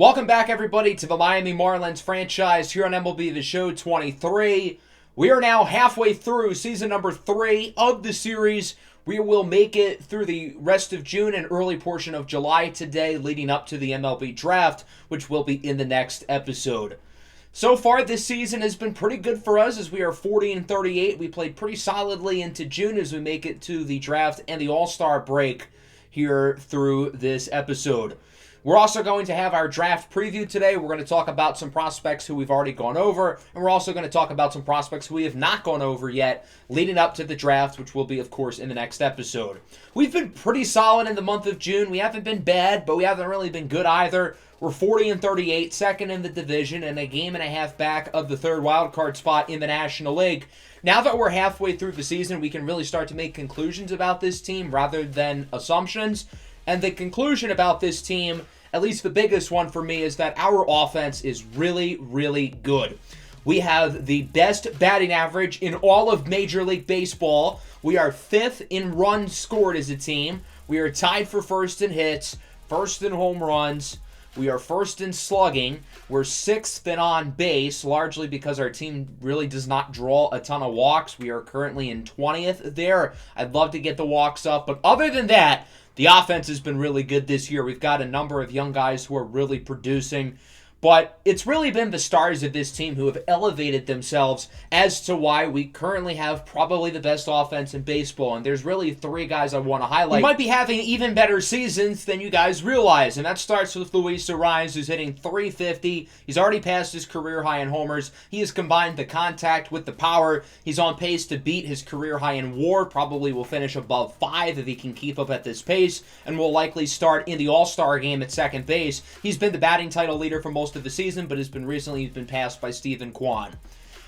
Welcome back, everybody, to the Miami Marlins franchise here on MLB The Show 23. We are now halfway through season number 3 of the series. We will make it through the rest of June and early portion of July today, leading up to the MLB draft, which will be in the next episode. So far, this season has been pretty good for us as we are 40-38. We played pretty solidly into June as we make it to the draft and the All-Star break here through this episode. We're also going to have our draft preview today. We're going to talk about some prospects who we've already gone over, and we're also going to talk about some prospects who we have not gone over yet leading up to the draft, which will be, of course, in the next episode. We've been pretty solid in the month of June. We haven't been bad, but we haven't really been good either. We're 40-38, second in the division, and a game and a half back of the third wildcard spot in the National League. Now that we're halfway through the season, we can really start to make conclusions about this team rather than assumptions. And the conclusion about this team, at least the biggest one for me, is that our offense is really, really good. We have the best batting average in all of Major League Baseball. We are 5th in runs scored as a team. We are tied for first in hits, first in home runs. We are first in slugging. We're 6th in on base, largely because our team really does not draw a ton of walks. We are currently in 20th there. I'd love to get the walks up, but other than that, the offense has been really good this year. We've got a number of young guys who are really producing. But it's really been the stars of this team who have elevated themselves as to why we currently have probably the best offense in baseball. And there's really 3 guys I want to highlight. We might be having even better seasons than you guys realize. And that starts with Luis Arraez, who's hitting .350. He's already passed his career high in homers. He has combined the contact with the power. He's on pace to beat his career high in WAR. Probably will finish above 5 if he can keep up at this pace. And will likely start in the All-Star game at second base. He's been the batting title leader for most of the season, but he's been passed by Stephen Kwan.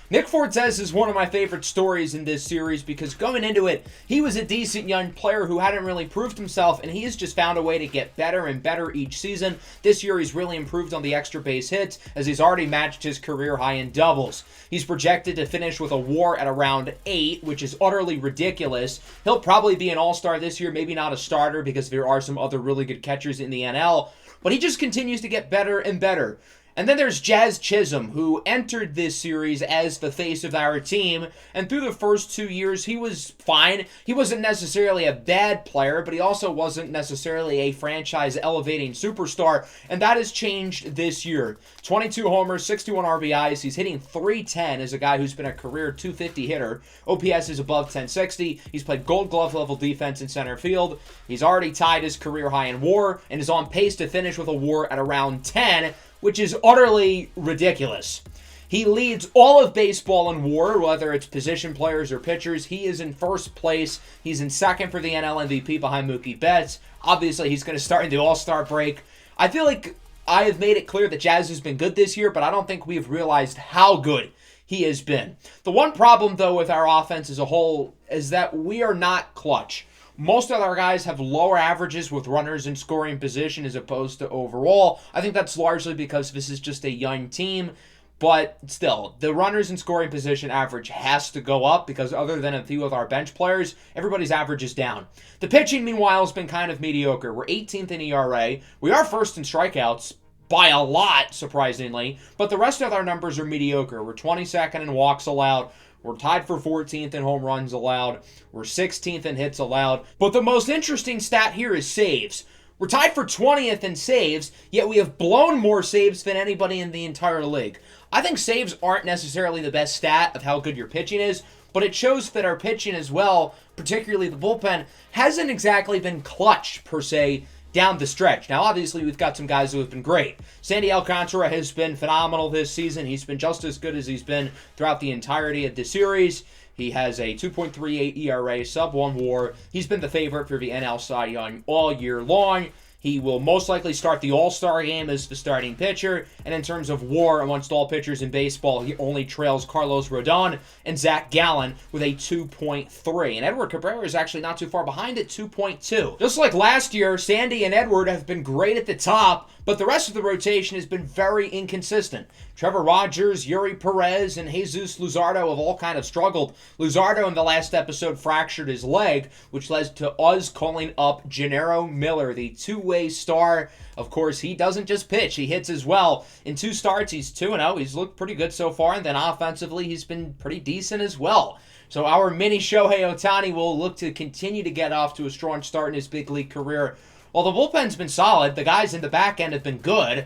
Nick Fortes is one of my favorite stories in this series because going into it, he was a decent young player who hadn't really proved himself, and he has just found a way to get better and better each season. This year, he's really improved on the extra base hits as he's already matched his career high in doubles. He's projected to finish with a WAR at around 8, which is utterly ridiculous. He'll probably be an all-star this year, maybe not a starter because there are some other really good catchers in the NL, but he just continues to get better and better. And then there's Jazz Chisholm, who entered this series as the face of our team, and through the first 2 years, he was fine. He wasn't necessarily a bad player, but he also wasn't necessarily a franchise-elevating superstar, and that has changed this year. 22 homers, 61 RBIs, he's hitting .310 as a guy who's been a career .250 hitter. OPS is above .1060, he's played Gold Glove level defense in center field. He's already tied his career high in WAR, and is on pace to finish with a WAR at around 10, which is utterly ridiculous. He leads all of baseball in WAR, whether it's position players or pitchers. He is in first place. He's in second for the NL MVP behind Mookie Betts. Obviously, he's going to start in the All-Star break. I feel like I have made it clear that Jazz has been good this year, but I don't think we have realized how good he has been. The one problem, though, with our offense as a whole is that we are not clutch. Most of our guys have lower averages with runners in scoring position as opposed to overall. I think that's largely because this is just a young team. But still, the runners in scoring position average has to go up because other than a few of our bench players, everybody's average is down. The pitching, meanwhile, has been kind of mediocre. We're 18th in ERA. We are first in strikeouts by a lot, surprisingly. But the rest of our numbers are mediocre. We're 22nd in walks allowed. We're tied for 14th in home runs allowed. We're 16th in hits allowed. But the most interesting stat here is saves. We're tied for 20th in saves, yet we have blown more saves than anybody in the entire league. I think saves aren't necessarily the best stat of how good your pitching is, but it shows that our pitching as well, particularly the bullpen, hasn't exactly been clutch, per se, down the stretch. Now, obviously, we've got some guys who have been great. Sandy Alcantara has been phenomenal this season. He's been just as good as he's been throughout the entirety of the series. He has a 2.38 ERA, sub-1 WAR. He's been the favorite for the NL Cy Young all year long. He will most likely start the All-Star game as the starting pitcher. And in terms of WAR amongst all pitchers in baseball, he only trails Carlos Rodon and Zach Gallen with a 2.3. And Edward Cabrera is actually not too far behind at 2.2. Just like last year, Sandy and Edward have been great at the top, but the rest of the rotation has been very inconsistent. Trevor Rogers, Yuri Perez, and Jesus Luzardo have all kind of struggled. Luzardo in the last episode fractured his leg, which led to us calling up Gennaro Miller, the two-way two-way star. Of course, he doesn't just pitch, he hits as well. In 2 starts, he's 2-0. He's looked pretty good so far, and then offensively, he's been pretty decent as well. So our mini Shohei Ohtani will look to continue to get off to a strong start in his big league career. While the bullpen's been solid, the guys in the back end have been good,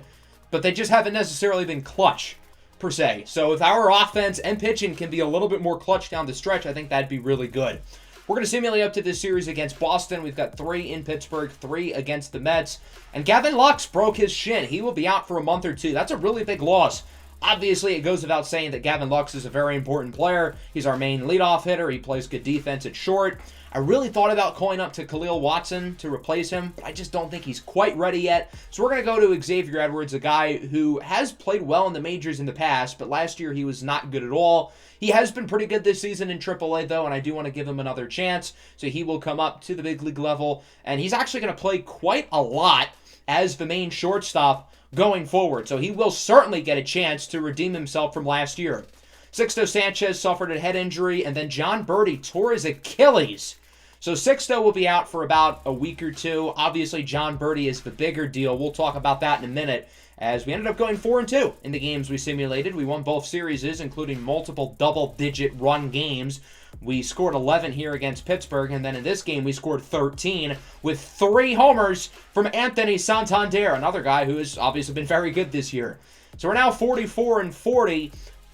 but they just haven't necessarily been clutch, per se. So if our offense and pitching can be a little bit more clutch down the stretch, I think that'd be really good. We're going to simulate up to this series against Boston. We've got 3 in Pittsburgh, 3 against the Mets. And Gavin Lux broke his shin. He will be out for a month or 2. That's a really big loss. Obviously, it goes without saying that Gavin Lux is a very important player. He's our main leadoff hitter. He plays good defense at short. I really thought about calling up to Khalil Watson to replace him, but I just don't think he's quite ready yet. So we're going to go to Xavier Edwards, a guy who has played well in the majors in the past, but last year he was not good at all. He has been pretty good this season in AAA, though, and I do want to give him another chance. So he will come up to the big league level, and he's actually going to play quite a lot as the main shortstop going forward. So he will certainly get a chance to redeem himself from last year. Sixto Sanchez suffered a head injury, and then John Birdie tore his Achilles. So Sixto will be out for about a week or 2. Obviously, John Birdie is the bigger deal. We'll talk about that in a minute, as we ended up going 4-2 in the games we simulated. We won both series, including multiple double-digit run games. We scored 11 here against Pittsburgh, and then in this game we scored 13 with 3 homers from Anthony Santander, another guy who has obviously been very good this year. So we're now 44-40,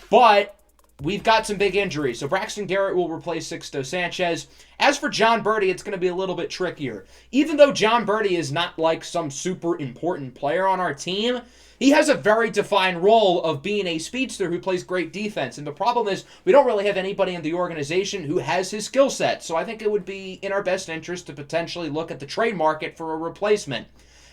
but we've got some big injuries. So Braxton Garrett will replace Sixto Sanchez. As for John Birdie, it's going to be a little bit trickier. Even though John Birdie is not like some super important player on our team, he has a very defined role of being a speedster who plays great defense. And the problem is we don't really have anybody in the organization who has his skill set. So I think it would be in our best interest to potentially look at the trade market for a replacement.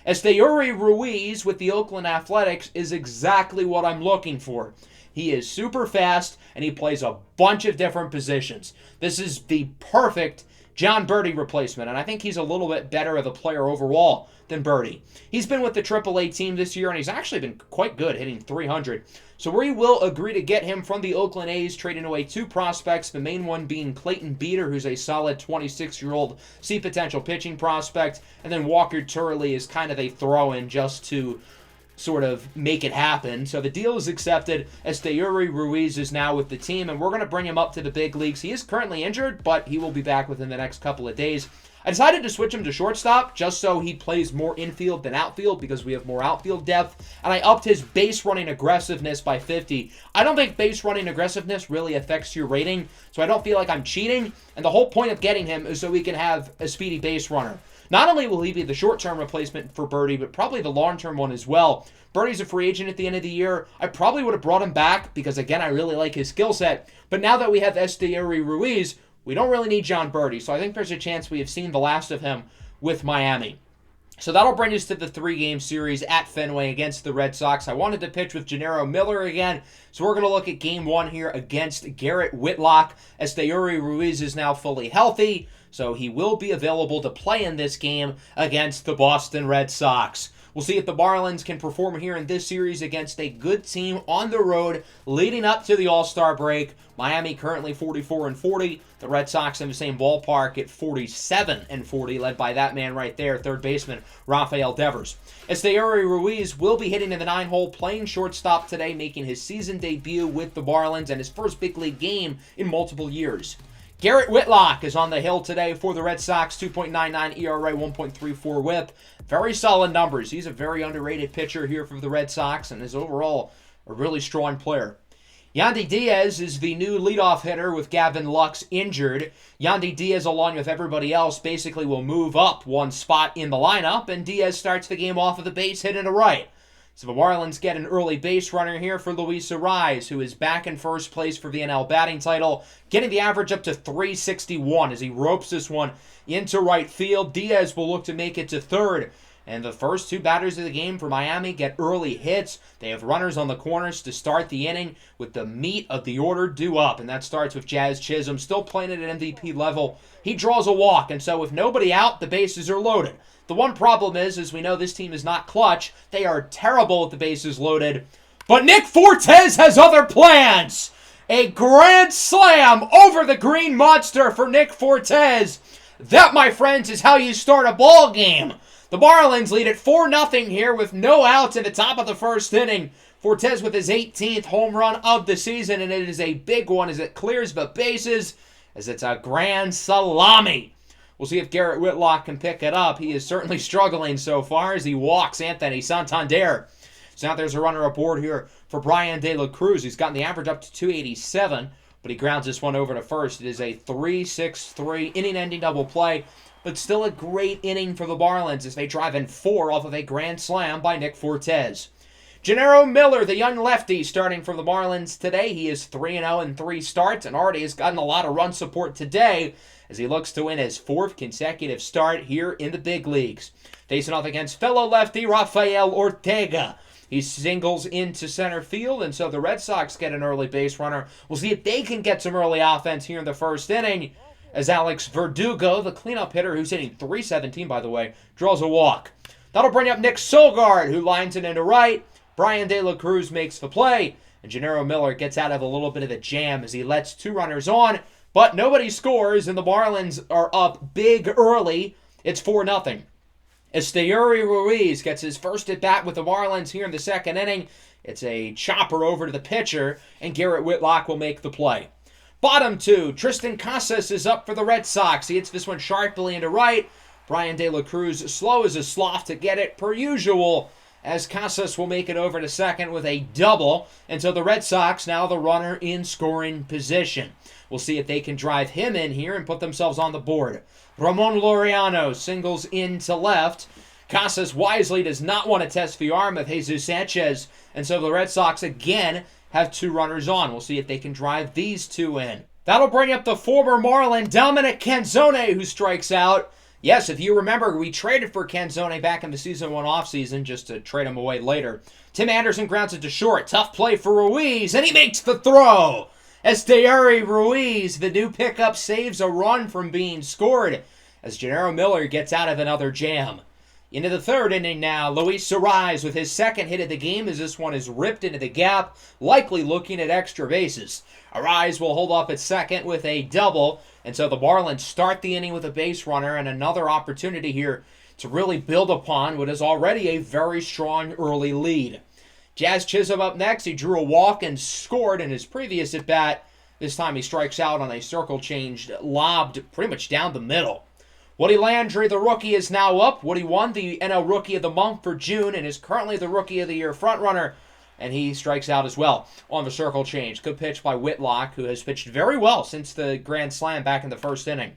Esteury Ruiz with the Oakland Athletics is exactly what I'm looking for. He is super fast, and he plays a bunch of different positions. This is the perfect John Birdie replacement, and I think he's a little bit better of a player overall than Birdie. He's been with the AAA team this year, and he's actually been quite good, hitting 300. So we will agree to get him from the Oakland A's, trading away 2 prospects, the main one being Clayton Beeter, who's a solid 26-year-old see-potential pitching prospect, and then Walker Turley is kind of a throw-in just to sort of make it happen. So the deal is accepted. Esteury Ruiz is now with the team, and we're going to bring him up to the big leagues. He is currently injured, but he will be back within the next couple of days. I decided to switch him to shortstop just so he plays more infield than outfield because we have more outfield depth, and I upped his base running aggressiveness by 50. I don't think base running aggressiveness really affects your rating, so I don't feel like I'm cheating, and the whole point of getting him is so we can have a speedy base runner. Not only will he be the short-term replacement for Birdie, but probably the long-term one as well. Birdie's a free agent at the end of the year. I probably would have brought him back because, again, I really like his skill set. But now that we have Esteury Ruiz, we don't really need John Birdie. So I think there's a chance we have seen the last of him with Miami. So that'll bring us to the 3-game series at Fenway against the Red Sox. I wanted to pitch with Gennaro Miller again, so we're going to look at Game 1 here against Garrett Whitlock. Esteury Ruiz is now fully healthy, so he will be available to play in this game against the Boston Red Sox. We'll see if the Marlins can perform here in this series against a good team on the road leading up to the All-Star break. Miami currently 44-40. The Red Sox in the same ballpark at 47-40, led by that man right there, third baseman Rafael Devers. Esteury Ruiz will be hitting in the 9-hole, playing shortstop today, making his season debut with the Marlins and his first big league game in multiple years. Garrett Whitlock is on the hill today for the Red Sox, 2.99 ERA, 1.34 whip. Very solid numbers. He's a very underrated pitcher here for the Red Sox and is overall a really strong player. Yandy Diaz is the new leadoff hitter with Gavin Lux injured. Yandy Diaz, along with everybody else, basically will move up one spot in the lineup, and Diaz starts the game off of the base hit and a right. So the Marlins get an early base runner here for Luis Arraez, who is back in first place for the NL batting title, getting the average up to 361 as he ropes this one into right field. Diaz will look to make it to third. And the first 2 batters of the game for Miami get early hits. They have runners on the corners to start the inning with the meat of the order due up. And that starts with Jazz Chisholm, still playing at an MVP level. He draws a walk, and so with nobody out, the bases are loaded. The one problem is, as we know, this team is not clutch. They are terrible with the bases loaded. But Nick Fortes has other plans. A grand slam over the Green Monster for Nick Fortes. That, my friends, is how you start a ball game. The Marlins lead it 4-0 here with no outs in the top of the first inning. Fortes with his 18th home run of the season, and it is a big one as it clears the bases, as it's a grand salami. We'll see if Garrett Whitlock can pick it up. He is certainly struggling so far as he walks Anthony Santander. So now there's a runner aboard here for Brian De La Cruz. He's gotten the average up to 287, but he grounds this one over to first. It is a 3-6-3 inning-ending double play, but still a great inning for the Marlins as they drive in 4 off of a grand slam by Nick Fortes. Gennaro Miller, the young lefty, starting for the Marlins today. He is 3-0 in 3 starts and already has gotten a lot of run support today as he looks to win his 4th consecutive start here in the big leagues. Facing off against fellow lefty Rafael Ortega. He singles into center field, and so the Red Sox get an early base runner. We'll see if they can get some early offense here in the first inning as Alex Verdugo, the cleanup hitter who's hitting .317 by the way, draws a walk. That'll bring up Nick Solgaard, who lines it into right. Brian De La Cruz makes the play, and Gennaro Miller gets out of a little bit of a jam as he lets 2 runners on, but nobody scores, and the Marlins are up big early. It's 4-0. Esteury Ruiz gets his first at-bat with the Marlins here in the second inning. It's a chopper over to the pitcher, and Garrett Whitlock will make the play. Bottom 2, Tristan Casas is up for the Red Sox. He hits this one sharply into right. Brian De La Cruz slow as a sloth to get it per usual, as Casas will make it over to second with a double, and so the Red Sox now the runner in scoring position. We'll see if they can drive him in here and put themselves on the board. Ramon Laureano singles in to left. Casas wisely does not want to test the arm of Jesus Sanchez, and so the Red Sox again have 2 runners on. We'll see if they can drive these 2 in. That'll bring up the former Marlin, Dominic Canzone, who strikes out. Yes, if you remember, we traded for Canzone back in the season 1 offseason just to trade him away later. Tim Anderson grounds it to short. Tough play for Ruiz, and he makes the throw. Esteury Ruiz, the new pickup, saves a run from being scored as Gennaro Miller gets out of another jam. Into the third inning now, Luis Arraez with his second hit of the game as this one is ripped into the gap, likely looking at extra bases. Arraez will hold off at second with a double, and so the Marlins start the inning with a base runner and another opportunity here to really build upon what is already a very strong early lead. Jazz Chisholm up next. He drew a walk and scored in his previous at-bat. This time he strikes out on a circle-changed, lobbed pretty much down the middle. Woody Landry, the rookie, is now up. Woody won the NL Rookie of the Month for June and is currently the Rookie of the Year frontrunner, and he strikes out as well on the circle change. Good pitch by Whitlock, who has pitched very well since the grand slam back in the first inning.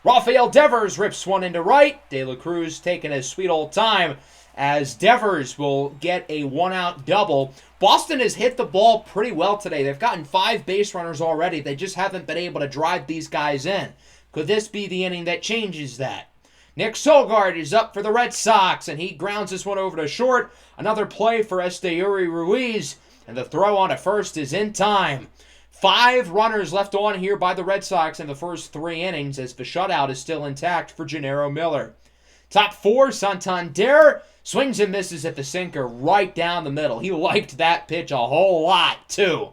Rafael Devers rips one into right. De La Cruz taking his sweet old time as Devers will get a 1-out double. Boston has hit the ball pretty well today. They've gotten 5 base runners already. They just haven't been able to drive these guys in. Could this be the inning that changes that? Nick Solgaard is up for the Red Sox, and he grounds this one over to short. Another play for Esteury Ruiz, and the throw on to first is in time. 5 runners left on here by the Red Sox in the first 3 innings as the shutout is still intact for Gennaro Miller. Top 4, Santander swings and misses at the sinker right down the middle. He liked that pitch a whole lot, too.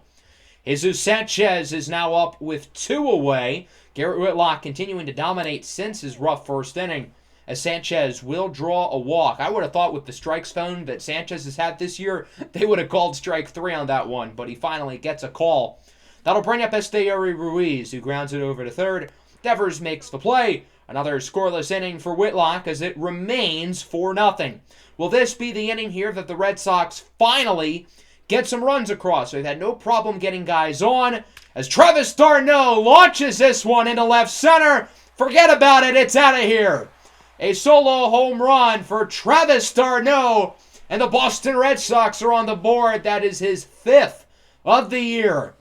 Jesus Sanchez is now up with 2 away. Garrett Whitlock continuing to dominate since his rough first inning as Sanchez will draw a walk. I would have thought with the strikes phone that Sanchez has had this year, they would have called strike 3 on that one, but he finally gets a call. That'll bring up Esteury Ruiz, who grounds it over to third. Devers makes the play. Another scoreless inning for Whitlock as it remains 4-0. Will this be the inning here that the Red Sox finally get some runs across? They've had no problem getting guys on as Travis d'Arnaud launches this one into left center. Forget about it, it's out of here. A solo home run for Travis d'Arnaud, and the Boston Red Sox are on the board. That is his 5th of the year.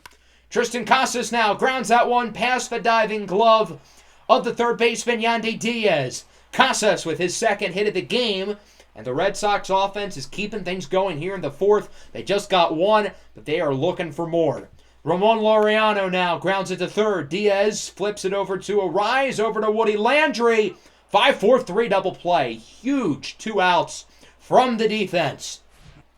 Tristan Casas now grounds that one past the diving glove of the third baseman Yandy Diaz. Casas with his second hit of the game, and the Red Sox offense is keeping things going here in the 4th. They just got 1, but they are looking for more. Ramon Laureano now grounds it to third. Diaz flips it over to Arraez, over to Woody Landry. 5-4-3 double play. Huge 2 outs from the defense.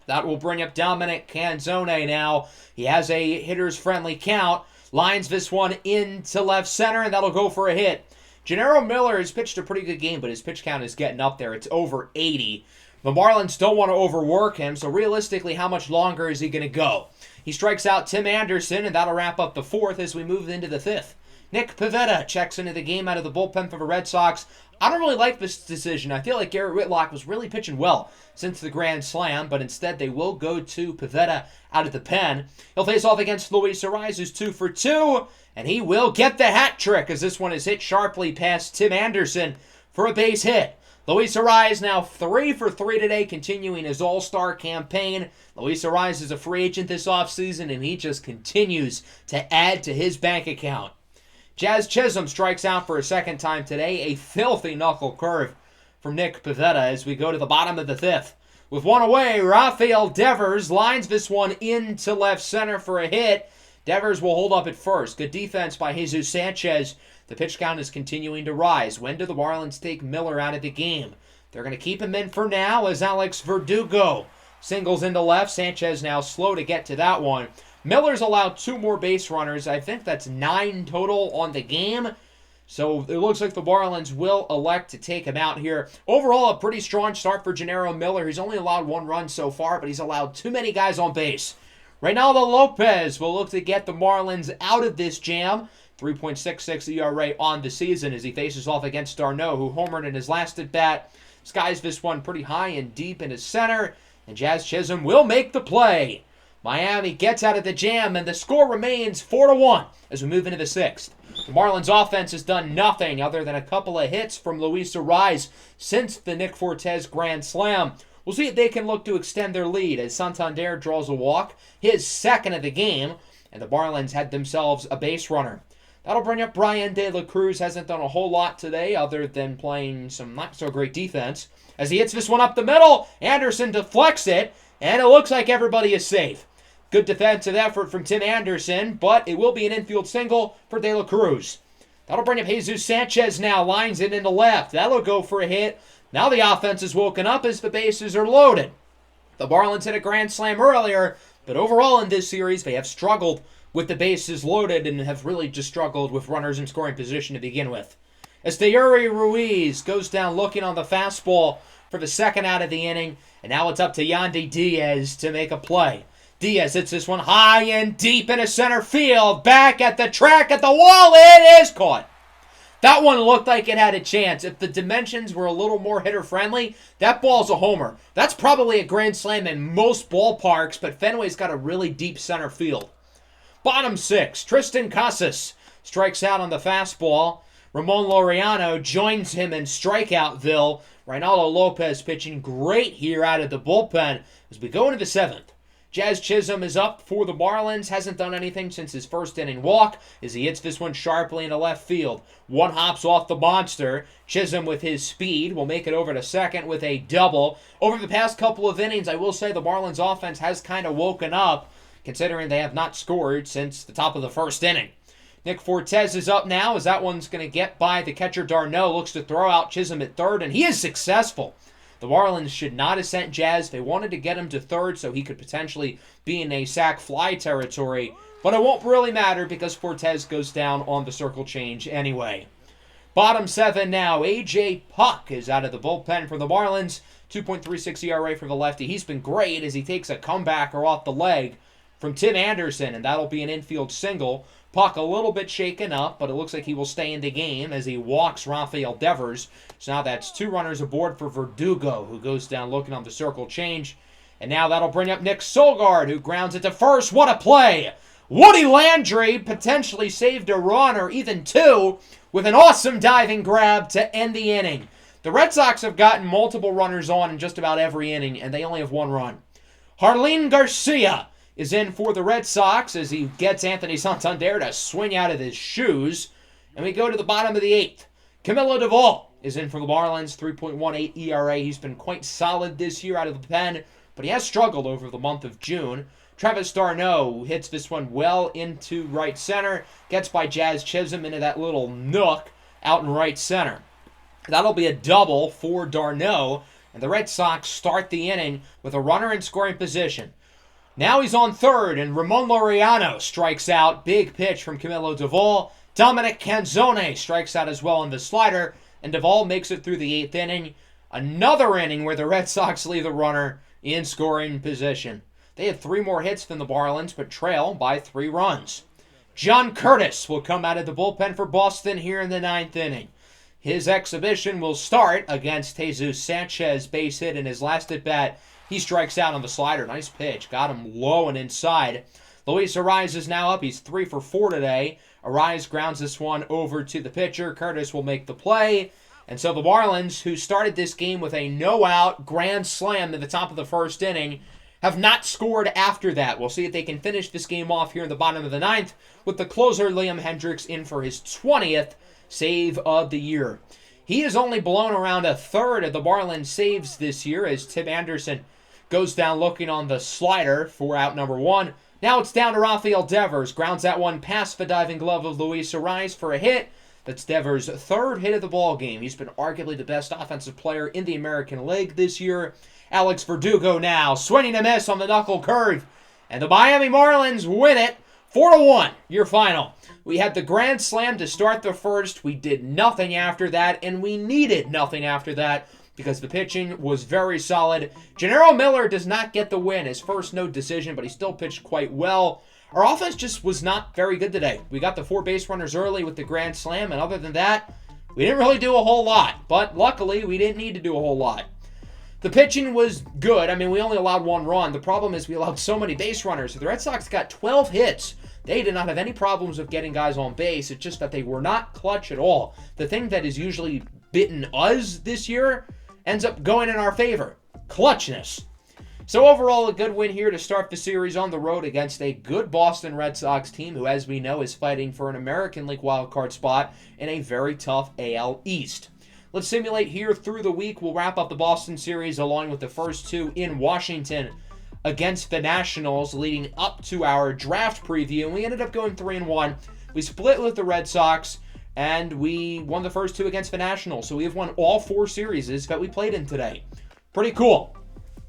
That will bring up Dominic Canzone now. He has a hitter's friendly count. Lines this one into left center, and that'll go for a hit. Gennaro Miller has pitched a pretty good game, but his pitch count is getting up there. It's over 80. The Marlins don't want to overwork him, so realistically, how much longer is he going to go? He strikes out Tim Anderson, and that'll wrap up the fourth as we move into the fifth. Nick Pivetta checks into the game out of the bullpen for the Red Sox. I don't really like this decision. I feel like Garrett Whitlock was really pitching well since the Grand Slam, but instead they will go to Pivetta out of the pen. He'll face off against Luis Arraez, who's 2 for 2, and he will get the hat trick as this one is hit sharply past Tim Anderson for a base hit. Luis Arraez now 3 for 3 today, continuing his all-star campaign. Luis Arraez is a free agent this offseason, and he just continues to add to his bank account. Jazz Chisholm strikes out for a second time today. A filthy knuckle curve from Nick Pivetta as we go to the bottom of the fifth. With one away, Rafael Devers lines this one into left center for a hit. Devers will hold up at first. Good defense by Jesus Sanchez. The pitch count is continuing to rise. When do the Marlins take Miller out of the game? They're going to keep him in for now as Alex Verdugo singles into left. Sanchez now slow to get to that one. Miller's allowed 2 more base runners. I think that's 9 total on the game. So it looks like the Marlins will elect to take him out here. Overall, a pretty strong start for Gennaro Miller. He's only allowed 1 run so far, but he's allowed too many guys on base. Reynaldo Lopez will look to get the Marlins out of this jam. 3.66 ERA on the season as he faces off against d'Arnaud, who homered in his last at-bat. Skies this one pretty high and deep in his center, and Jazz Chisholm will make the play. Miami gets out of the jam, and the score remains 4-1 as we move into the sixth. The Marlins offense has done nothing other than a couple of hits from Luis Arraez since the Nick Fortes Grand Slam. We'll see if they can look to extend their lead as Santander draws a walk, his second of the game, and the Marlins had themselves a base runner. That'll bring up Brian De La Cruz. Hasn't done a whole lot today other than playing some not-so-great defense. As he hits this one up the middle, Anderson deflects it, and it looks like everybody is safe. Good defensive effort from Tim Anderson, but it will be an infield single for De La Cruz. That'll bring up Jesus Sanchez now, lines it into left. That'll go for a hit. Now the offense is woken up as the bases are loaded. The Marlins hit a grand slam earlier, but overall in this series, they have struggled with the bases loaded and have really just struggled with runners in scoring position to begin with. As Esteury Ruiz goes down looking on the fastball for the second out of the inning, and now it's up to Yandy Diaz to make a play. Diaz hits this one high and deep into center field. Back at the track at the wall. It is caught. That one looked like it had a chance. If the dimensions were a little more hitter-friendly, that ball's a homer. That's probably a grand slam in most ballparks, but Fenway's got a really deep center field. Bottom six, Tristan Casas strikes out on the fastball. Ramon Laureano joins him in strikeoutville. Reynaldo Lopez pitching great here out of the bullpen as we go into the seventh. Jazz Chisholm is up for the Marlins. Hasn't done anything since his first inning walk as he hits this one sharply into left field. One hops off the monster. Chisholm with his speed will make it over to second with a double. Over the past couple of innings, I will say the Marlins offense has kind of woken up, considering they have not scored since the top of the first inning. Nick Fortes is up now as that one's going to get by the catcher d'Arnaud. Looks to throw out Chisholm at third, and he is successful. The Marlins should not have sent Jazz. They wanted to get him to third so he could potentially be in a sac fly territory, but it won't really matter because Fortes goes down on the circle change anyway. Bottom seven now. A.J. Puck is out of the bullpen for the Marlins. 2.36 ERA for the lefty. He's been great as he takes a comebacker off the leg from Tim Anderson, and that'll be an infield single. Puck a little bit shaken up, but it looks like he will stay in the game as he walks Rafael Devers. So now that's 2 runners aboard for Verdugo, who goes down looking on the circle change. And now that'll bring up Nick Solgaard, who grounds it to first. What a play! Woody Landry potentially saved a run or even 2 with an awesome diving grab to end the inning. The Red Sox have gotten multiple runners on in just about every inning, and they only have 1 run. Jarlin Garcia is in for the Red Sox as he gets Anthony Santander to swing out of his shoes. And we go to the bottom of the 8th. Camilo Duvall is in for the Marlins, 3.18 ERA. He's been quite solid this year out of the pen, but he has struggled over the month of June. Travis d'Arnaud hits this one well into right center, gets by Jazz Chisholm into that little nook out in right center. That'll be a double for d'Arnaud, and the Red Sox start the inning with a runner in scoring position. Now he's on third, and Ramon Laureano strikes out. Big pitch from Camilo Duvall. Dominic Canzone strikes out as well on the slider, and Duvall makes it through the 8th inning. Another inning where the Red Sox leave the runner in scoring position. They had 3 more hits than the Marlins, but trail by 3 runs. John Curtis will come out of the bullpen for Boston here in the 9th inning. His exhibition will start against Jesus Sanchez, base hit in his last at-bat. He strikes out on the slider. Nice pitch. Got him low and inside. Luis Arraez is now up. He's 3 for 4 today. Arraez grounds this one over to the pitcher. Curtis will make the play. And so the Marlins, who started this game with a no-out grand slam in the top of the 1st inning, have not scored after that. We'll see if they can finish this game off here in the bottom of the 9th with the closer Liam Hendriks in for his 20th save of the year. He has only blown around a third of the Marlins saves this year as Tim Anderson goes down looking on the slider for out number 1. Now it's down to Rafael Devers. Grounds that one past the diving glove of Luis Arraez for a hit. That's Devers' 3rd hit of the ball game. He's been arguably the best offensive player in the American League this year. Alex Verdugo now swinging a miss on the knuckle curve. And the Miami Marlins win it 4-1, your final. We had the grand slam to start the 1st. We did nothing after that, and we needed nothing after that because the pitching was very solid. Gennaro Miller does not get the win, his first no decision, but he still pitched quite well. Our offense just was not very good today. We got the 4 base runners early with the grand slam, and other than that, we didn't really do a whole lot. But luckily, we didn't need to do a whole lot. The pitching was good. I mean, we only allowed 1 run. The problem is we allowed so many base runners. The Red Sox got 12 hits. They did not have any problems with getting guys on base. It's just that they were not clutch at all. The thing that is usually bitten us this year ends up going in our favor. Clutchness. So overall, a good win here to start the series on the road against a good Boston Red Sox team who, as we know, is fighting for an American League wildcard spot in a very tough AL East. Let's simulate here through the week. We'll wrap up the Boston series along with the first 2 in Washington against the Nationals leading up to our draft preview. And we ended up going 3-1. We split with the Red Sox, and we won the first 2 against the Nationals. So we have won all 4 series that we played in today. Pretty cool.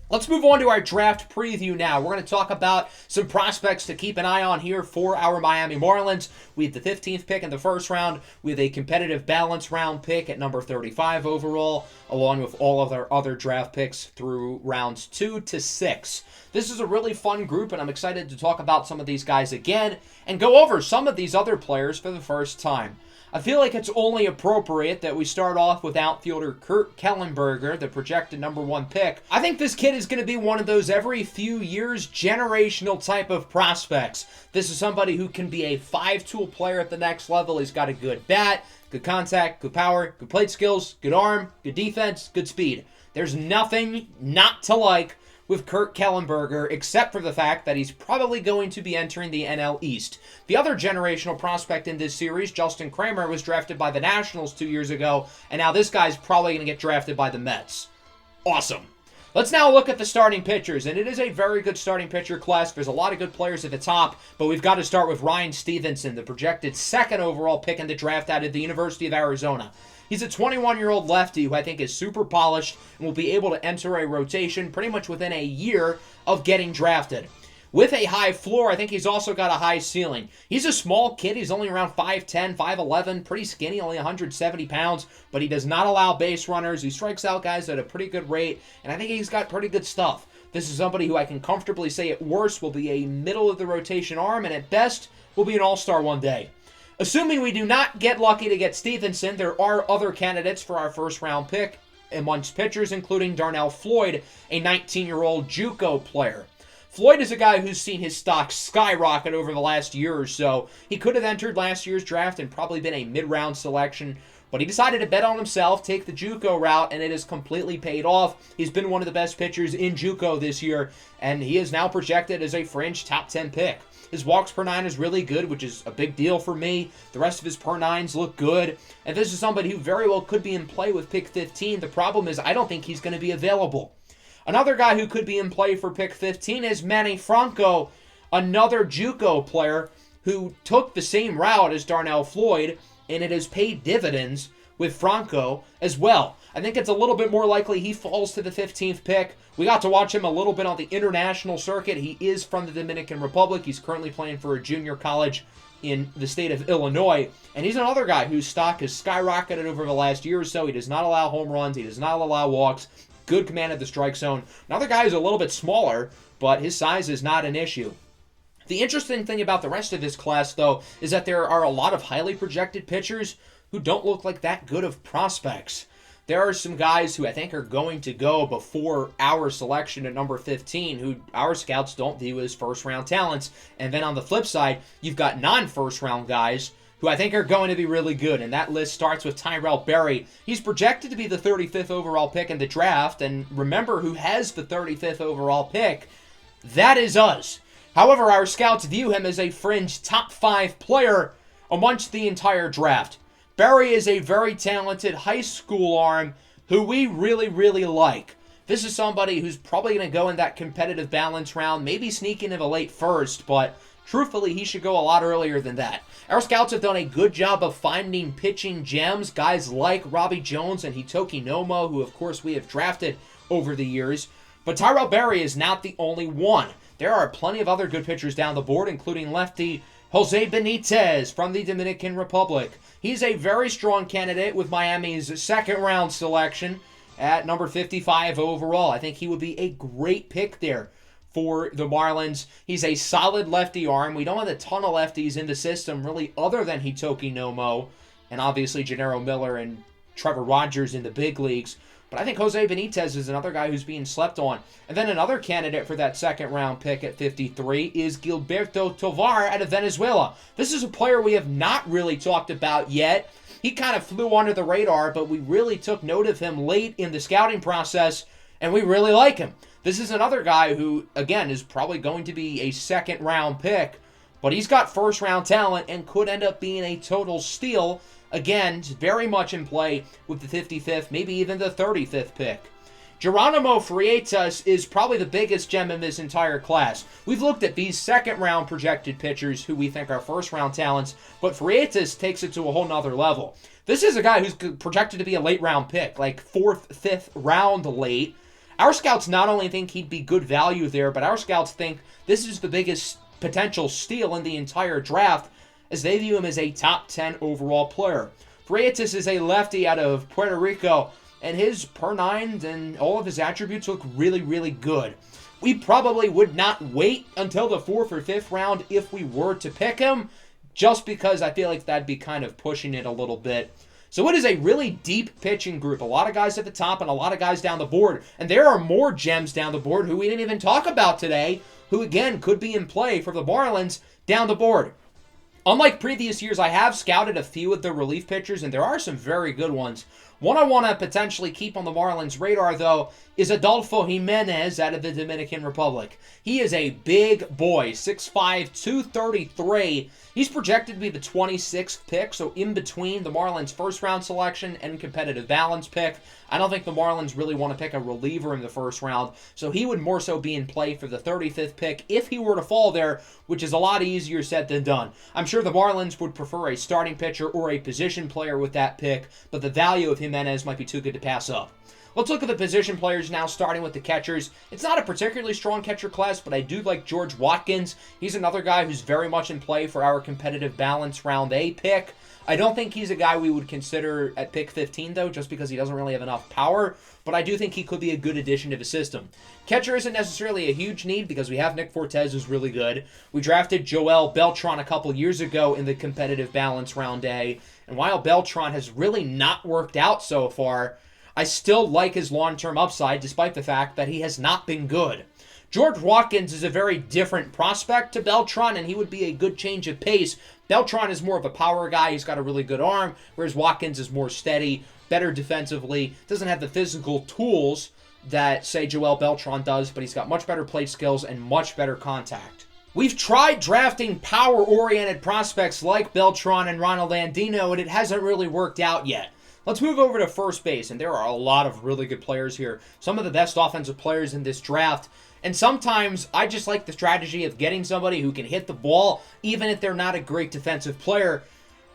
Let's move on to our draft preview now. We're going to talk about some prospects to keep an eye on here for our Miami Marlins. We have the 15th pick in the 1st round. We have a competitive balance round pick at number 35 overall, along with all of our other draft picks through rounds 2 to 6. This is a really fun group, and I'm excited to talk about some of these guys again and go over some of these other players for the first time. I feel like it's only appropriate that we start off with outfielder Kurt Kellenberger, the projected number 1 pick. I think this kid is going to be one of those every few years generational type of prospects. This is somebody who can be a 5-tool player at the next level. He's got a good bat, good contact, good power, good plate skills, good arm, good defense, good speed. There's nothing not to like with Kurt Kellenberger, except for the fact that he's probably going to be entering the NL East. The other generational prospect in this series, Justin Kramer, was drafted by the Nationals 2 years ago, and now this guy's probably going to get drafted by the Mets. Awesome. Let's now look at the starting pitchers, and it is a very good starting pitcher class. There's a lot of good players at the top, but we've got to start with Ryan Stevenson, the projected 2nd overall pick in the draft out of the University of Arizona. He's a 21-year-old lefty who I think is super polished and will be able to enter a rotation pretty much within a year of getting drafted. With a high floor, I think he's also got a high ceiling. He's a small kid. He's only around 5'10", 5'11", pretty skinny, only 170 pounds, but he does not allow base runners. He strikes out guys at a pretty good rate, and I think he's got pretty good stuff. This is somebody who I can comfortably say at worst will be a middle-of-the-rotation arm, and at best will be an all-star one day. Assuming we do not get lucky to get Stevenson, there are other candidates for our first-round pick amongst pitchers, including Darnell Floyd, a 19-year-old JUCO player. Floyd is a guy who's seen his stock skyrocket over the last year or so. He could have entered last year's draft and probably been a mid-round selection, but he decided to bet on himself, take the JUCO route, and it has completely paid off. He's been one of the best pitchers in JUCO this year, and he is now projected as a fringe top 10 pick. His walks per 9 is really good, which is a big deal for me. The rest of his per 9s look good. And this is somebody who very well could be in play with pick 15. The problem is I don't think he's going to be available. Another guy who could be in play for pick 15 is Manny Franco, another JUCO player who took the same route as Darnell Floyd, and it has paid dividends with Franco as well. I think it's a little bit more likely he falls to the 15th pick. We got to watch him a little bit on the international circuit. He is from the Dominican Republic. He's currently playing for a junior college in the state of Illinois. And he's another guy whose stock has skyrocketed over the last year or so. He does not allow home runs. He does not allow walks. Good command of the strike zone. Another guy who's a little bit smaller, but his size is not an issue. The interesting thing about the rest of this class, though, is that there are a lot of highly projected pitchers who don't look like that good of prospects. There are some guys who I think are going to go before our selection at number 15, who our scouts don't view as first-round talents. And then on the flip side, you've got non-first-round guys who I think are going to be really good. And that list starts with Tyrell Berry. He's projected to be the 35th overall pick in the draft. And remember who has the 35th overall pick. That is us. However, our scouts view him as a fringe top 5 player amongst the entire draft. Berry is a very talented high school arm who we really, really like. This is somebody who's probably going to go in that competitive balance round, maybe sneak into the late first, but truthfully, he should go a lot earlier than that. Our scouts have done a good job of finding pitching gems, guys like Robbie Jones and Hitoki Nomo, who of course we have drafted over the years. But Tyrell Berry is not the only one. There are plenty of other good pitchers down the board, including lefty Jose Benitez from the Dominican Republic. He's a very strong candidate with Miami's second-round selection at number 55 overall. I think he would be a great pick there for the Marlins. He's a solid lefty arm. We don't have a ton of lefties in the system, really, other than Hitoki Nomo and obviously Gennaro Miller and Trevor Rogers in the big leagues. But I think Jose Benitez is another guy who's being slept on. And then another candidate for that second-round pick at 53 is Gilberto Tovar out of Venezuela. This is a player we have not really talked about yet. He kind of flew under the radar, but we really took note of him late in the scouting process, and we really like him. This is another guy who, again, is probably going to be a second-round pick, but he's got first-round talent and could end up being a total steal. Again, very much in play with the 55th, maybe even the 35th pick. Geronimo Freitas is probably the biggest gem in this entire class. We've looked at these second-round projected pitchers who we think are first-round talents, but Freitas takes it to a whole nother level. This is a guy who's projected to be a late-round pick, like 4th, 5th round late. Our scouts not only think he'd be good value there, but our scouts think this is the biggest potential steal in the entire draft, as they view him as a top 10 overall player. Freitas is a lefty out of Puerto Rico, and his per nines and all of his attributes look really, really good. We probably would not wait until the 4th or 5th round if we were to pick him, just because I feel like that'd be kind of pushing it a little bit. So it is a really deep pitching group. A lot of guys at the top and a lot of guys down the board. And there are more gems down the board who we didn't even talk about today, who again could be in play for the Marlins down the board. Unlike previous years, I have scouted a few of the relief pitchers, and there are some very good ones. One I want to potentially keep on the Marlins' radar, though, is Adolfo Jimenez out of the Dominican Republic. He is a big boy, 6'5", 233. He's projected to be the 26th pick, so in between the Marlins' first-round selection and competitive balance pick. I don't think the Marlins really want to pick a reliever in the first round, so he would more so be in play for the 35th pick if he were to fall there, which is a lot easier said than done. I'm sure the Marlins would prefer a starting pitcher or a position player with that pick, but the value of Jimenez might be too good to pass up. Let's look at the position players now, starting with the catchers. It's not a particularly strong catcher class, but I do like George Watkins. He's another guy who's very much in play for our competitive balance round A pick. I don't think he's a guy we would consider at pick 15, though, just because he doesn't really have enough power, but I do think he could be a good addition to the system. Catcher isn't necessarily a huge need because we have Nick Fortes, who's really good. We drafted Joel Beltran a couple years ago in the competitive balance round A, and while Beltran has really not worked out so far, I still like his long-term upside despite the fact that he has not been good. George Watkins is a very different prospect to Beltran, and he would be a good change of pace. Beltran is more of a power guy. He's got a really good arm, whereas Watkins is more steady, better defensively, doesn't have the physical tools that, say, Joel Beltran does, but he's got much better plate skills and much better contact. We've tried drafting power-oriented prospects like Beltran and Ronald Andino, and it hasn't really worked out yet. Let's move over to first base, and there are a lot of really good players here. Some of the best offensive players in this draft. And sometimes I just like the strategy of getting somebody who can hit the ball, even if they're not a great defensive player.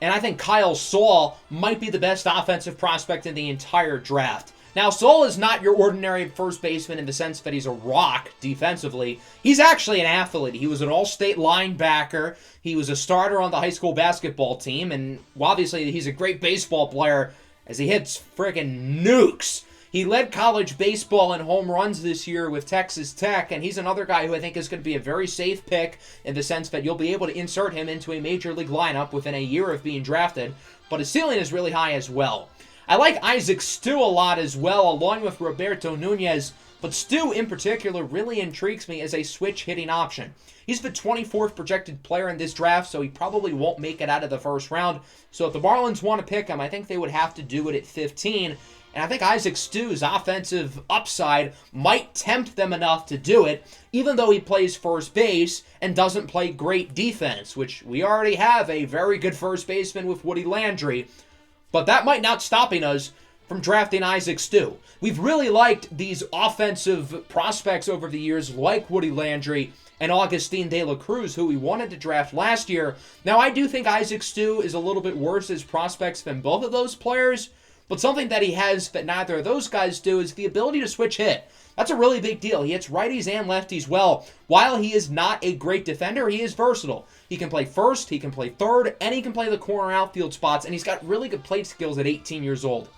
And I think Kyle Saul might be the best offensive prospect in the entire draft. Now, Sol is not your ordinary first baseman in the sense that he's a rock defensively. He's actually an athlete. He was an all-state linebacker. He was a starter on the high school basketball team, and obviously he's a great baseball player as he hits friggin' nukes. He led college baseball in home runs this year with Texas Tech, and he's another guy who I think is going to be a very safe pick in the sense that you'll be able to insert him into a major league lineup within a year of being drafted, but his ceiling is really high as well. I like Isaac Stu a lot as well, along with Roberto Nunez, but Stu in particular really intrigues me as a switch-hitting option. He's the 24th projected player in this draft, so he probably won't make it out of the first round. So if the Marlins want to pick him, I think they would have to do it at 15. And I think Isaac Stu's offensive upside might tempt them enough to do it, even though he plays first base and doesn't play great defense, which we already have a very good first baseman with Woody Landry. But that might not stopping us from drafting Isaac Stu. We've really liked these offensive prospects over the years, like Woody Landry and Augustin De La Cruz, who we wanted to draft last year. Now, I do think Isaac Stu is a little bit worse as prospects than both of those players, but something that he has that neither of those guys do is the ability to switch hit. That's a really big deal. He hits righties and lefties well. While he is not a great defender, he is versatile. He can play first, he can play third, and he can play the corner outfield spots, and he's got really good plate skills at 18 years old.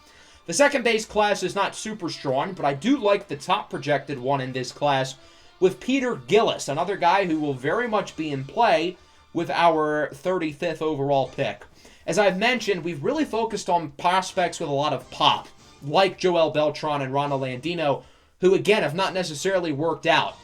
The second base class is not super strong, but I do like the top projected one in this class with Peter Gillis, another guy who will very much be in play with our 35th overall pick. As I've mentioned, we've really focused on prospects with a lot of pop, like Joel Beltran and Ronald Andino, who again have not necessarily worked out.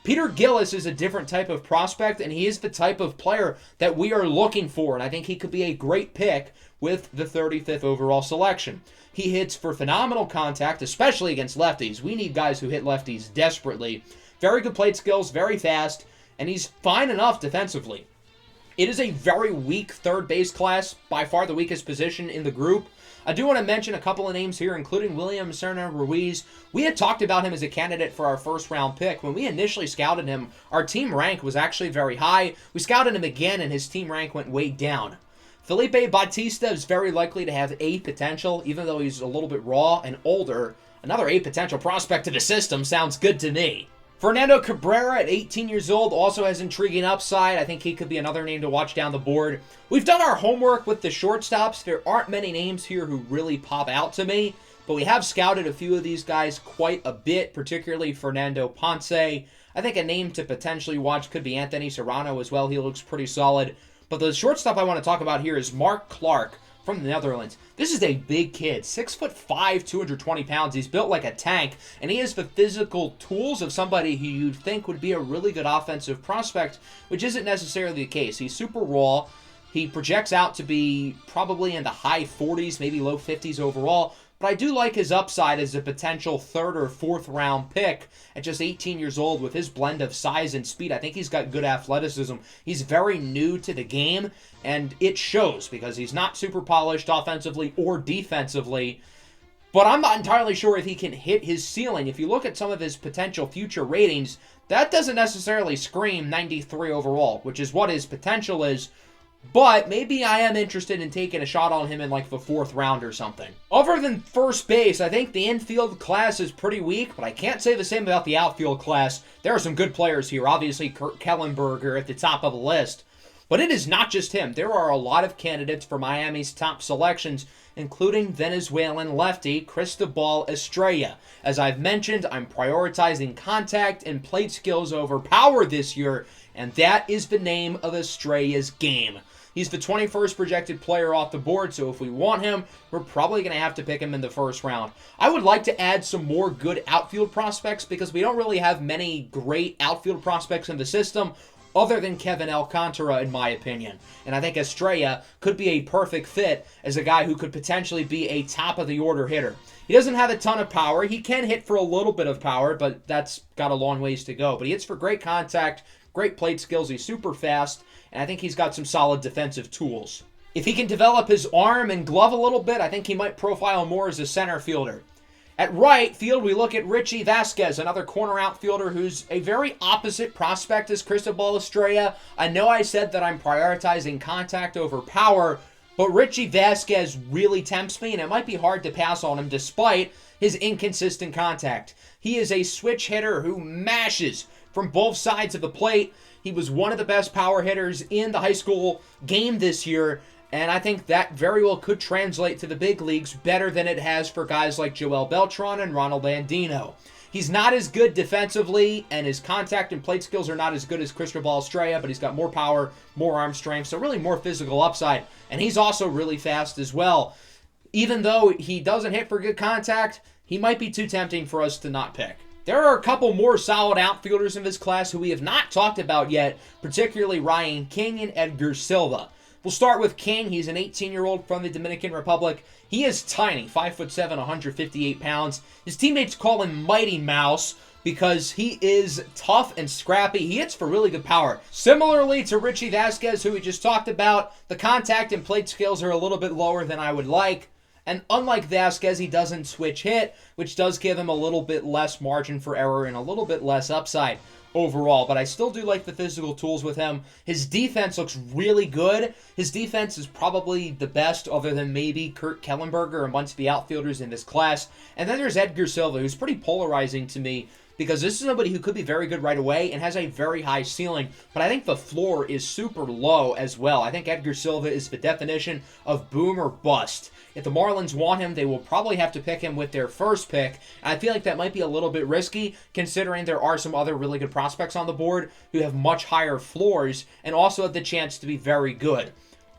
Peter Gillis is a different type of prospect, and he is the type of player that we are looking for, and I think he could be a great pick with the 35th overall selection. He hits for phenomenal contact, especially against lefties. We need guys who hit lefties desperately. Very good plate skills, very fast, and he's fine enough defensively. It is a very weak third base class, by far the weakest position in the group. I do want to mention a couple of names here, including William Serna Ruiz. We had talked about him as a candidate for our first round pick. When we initially scouted him, our team rank was actually very high. We scouted him again, and his team rank went way down. Felipe Bautista is very likely to have A potential, even though he's a little bit raw and older. Another A potential prospect to the system sounds good to me. Fernando Cabrera at 18 years old also has intriguing upside. I think he could be another name to watch down the board. We've done our homework with the shortstops. There aren't many names here who really pop out to me, but we have scouted a few of these guys quite a bit, particularly Fernando Ponce. I think a name to potentially watch could be Anthony Serrano as well. He looks pretty solid. But the shortstop I want to talk about here is Mark Clark from the Netherlands. This is a big kid, 6'5", 220 pounds. He's built like a tank, and he has the physical tools of somebody who you'd think would be a really good offensive prospect, which isn't necessarily the case. He's super raw. He projects out to be probably in the high 40s, maybe low 50s overall, but I do like his upside as a potential third or fourth round pick at just 18 years old with his blend of size and speed. I think he's got good athleticism. He's very new to the game, and it shows because he's not super polished offensively or defensively, but I'm not entirely sure if he can hit his ceiling. If you look at some of his potential future ratings, that doesn't necessarily scream 93 overall, which is what his potential is. But maybe I am interested in taking a shot on him in like the fourth round or something. Other than first base, I think the infield class is pretty weak, but I can't say the same about the outfield class. There are some good players here. Obviously, Kurt Kellenberger at the top of the list. But it is not just him. There are a lot of candidates for Miami's top selections, including Venezuelan lefty Cristobal Estrella. As I've mentioned, I'm prioritizing contact and plate skills over power this year, and that is the name of Estrella's game. He's the 21st projected player off the board, so if we want him, we're probably going to have to pick him in the first round. I would like to add some more good outfield prospects because we don't really have many great outfield prospects in the system other than Kevin Alcantara, in my opinion. And I think Estrella could be a perfect fit as a guy who could potentially be a top-of-the-order hitter. He doesn't have a ton of power. He can hit for a little bit of power, but that's got a long ways to go. But he hits for great contact, great plate skills. He's super fast, and I think he's got some solid defensive tools. If he can develop his arm and glove a little bit, I think he might profile more as a center fielder. At right field, we look at Richie Vasquez, another corner outfielder who's a very opposite prospect as Cristobal Estrella. I know I said that I'm prioritizing contact over power, But Richie Vasquez really tempts me, and it might be hard to pass on him despite his inconsistent contact. He is a switch hitter who mashes from both sides of the plate. He was one of the best power hitters in the high school game this year, and I think that very well could translate to the big leagues better than it has for guys like Joel Beltran and Ronald Andino. He's not as good defensively, and his contact and plate skills are not as good as Cristobal Estrella, but he's got more power, more arm strength, so really more physical upside. And he's also really fast as well. Even though he doesn't hit for good contact, he might be too tempting for us to not pick. There are a couple more solid outfielders in this class who we have not talked about yet, particularly Ryan King and Edgar Silva. We'll start with King. He's an 18-year-old from the Dominican Republic. He is tiny, 5'7", 158 pounds. His teammates call him Mighty Mouse because he is tough and scrappy. He hits for really good power. Similarly to Richie Vasquez, who we just talked about, the contact and plate skills are a little bit lower than I would like. And unlike Vasquez, he doesn't switch hit, which does give him a little bit less margin for error and a little bit less upside overall, but I still do like the physical tools with him. His defense looks really good. His defense is probably the best other than maybe Kurt Kellenberger amongst the outfielders in this class. And then there's Edgar Silva, who's pretty polarizing to me because this is somebody who could be very good right away and has a very high ceiling, but I think the floor is super low as well. I think Edgar Silva is the definition of boom or bust. If the Marlins want him, they will probably have to pick him with their first pick. And I feel like that might be a little bit risky, considering there are some other really good prospects on the board who have much higher floors and also have the chance to be very good.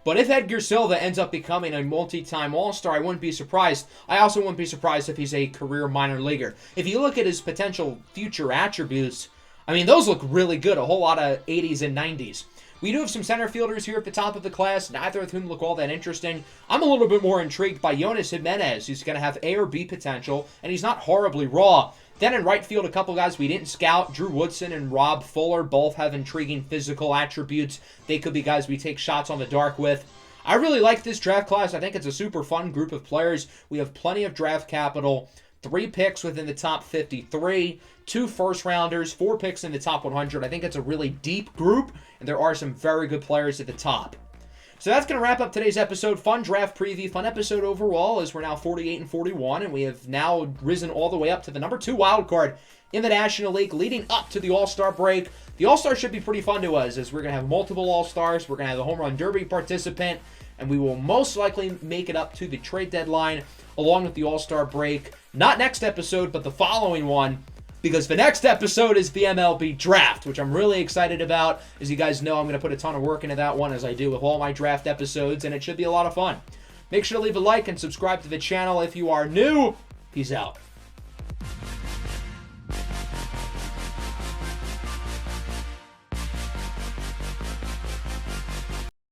But if Edgar Silva ends up becoming a multi-time All-Star, I wouldn't be surprised. I also wouldn't be surprised if he's a career minor leaguer. If you look at his potential future attributes, I mean, those look really good. A whole lot of 80s and 90s. We do have some center fielders here at the top of the class, neither of whom look all that interesting. I'm a little bit more intrigued by Yoenis Jimenez, who's going to have A or B potential, and he's not horribly raw. Then in right field, a couple guys we didn't scout, Drew Woodson and Rob Fuller, both have intriguing physical attributes. They could be guys we take shots on the dark with. I really like this draft class. I think it's a super fun group of players. We have plenty of draft capital. 3 picks within the top 53, 2 first-rounders, 4 picks in the top 100. I think it's a really deep group, and there are some very good players at the top. So that's going to wrap up today's episode. Fun draft preview, fun episode overall, as we're now 48 and 41, and we have now risen all the way up to the number 2 wild card in the National League, leading up to the All-Star break. The All-Star should be pretty fun to us, as we're going to have multiple All-Stars. We're going to have the Home Run Derby participant, and we will most likely make it up to the trade deadline along with the All-Star break. Not next episode, but the following one, because the next episode is the MLB draft, which I'm really excited about. As you guys know, I'm going to put a ton of work into that one, as I do with all my draft episodes, and it should be a lot of fun. Make sure to leave a like and subscribe to the channel if you are new. Peace out.